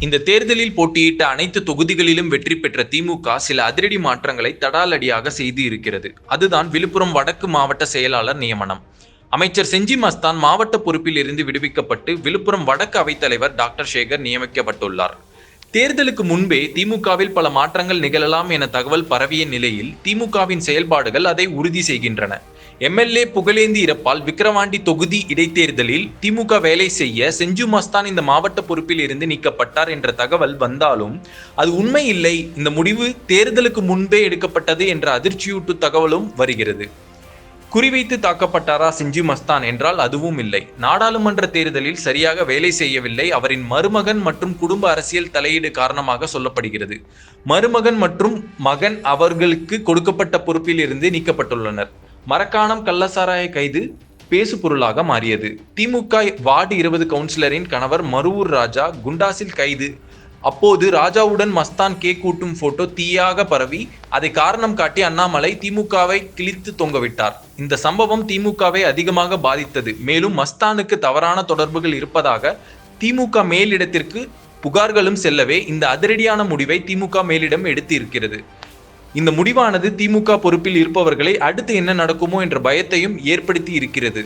இந்த தேர்தலில் போட்டியிட்ட அனைத்து தொகுதிகளிலும் வெற்றி பெற்ற திமுக சில அதிரடி மாற்றங்களை தடாலடியாக செய்து இருக்கிறது. அதுதான் விழுப்புரம் வடக்கு மாவட்ட செயலாளர் நியமனம். அமைச்சர் செஞ்சி மஸ்தான் மாவட்ட பொறுப்பில் இருந்து விடுவிக்கப்பட்டு விழுப்புரம் வடக்கு அவைத்தலைவர் டாக்டர் சேகர் நியமிக்கப்பட்டுள்ளார். தேர்தலுக்கு முன்பே திமுகவில் பல மாற்றங்கள் நிகழலாம் என தகவல் பரவிய நிலையில் திமுகவின் செயல்பாடுகள் அதை உறுதி செய்கின்றன. எம்எல்ஏ புகழேந்தி இறப்பால் விக்கிரவாண்டி தொகுதி இடைத்தேர்தலில் திமுக வேலை செய்ய செஞ்சு மஸ்தான் இந்த மாவட்ட பொறுப்பில் இருந்து நீக்கப்பட்டார் என்ற தகவல் வந்தாலும் அது உண்மை இல்லை. இந்த முடிவு தேர்தலுக்கு முன்பே எடுக்கப்பட்டது என்ற அதிர்ச்சியூட்டு தகவலும் வருகிறது. குறிவைத்து தாக்கப்பட்டாரா செஞ்சு மஸ்தான் என்றால் அதுவும் இல்லை. நாடாளுமன்ற தேர்தலில் சரியாக வேலை செய்யவில்லை. அவரின் மருமகன் மற்றும் குடும்ப அரசியல் தலையீடு காரணமாக சொல்லப்படுகிறது. மருமகன் மற்றும் மகன் அவர்களுக்கு கொடுக்கப்பட்ட பொறுப்பில் இருந்து நீக்கப்பட்டுள்ளனர். மரக்காணம் கள்ளசாராய கைது பேசு பொருளாக மாறியது. திமுக வார்டு 20 கவுன்சிலரின் கணவர் மருவூர் ராஜா குண்டாசில் கைது. அப்போது ராஜாவுடன் மஸ்தான் கேக் கூட்டும் போட்டோ தீயாக பரவி அதை காரணம் காட்டி அண்ணாமலை திமுகவை கிழித்து தொங்கவிட்டார். இந்த சம்பவம் திமுகவை அதிகமாக பாதித்தது. மேலும் மஸ்தானுக்கு தவறான தொடர்புகள் இருப்பதாக திமுக மேலிடத்திற்கு புகார்களும் செல்லவே இந்த அதிரடியான முடிவை திமுக மேலிடம் எடுத்து இருக்கிறது. இந்த முடிவானது திமுக பொறுப்பில் இருப்பவர்களை அடுத்து என்ன நடக்குமோ என்ற பயத்தையும் ஏற்படுத்தி இருக்கிறது.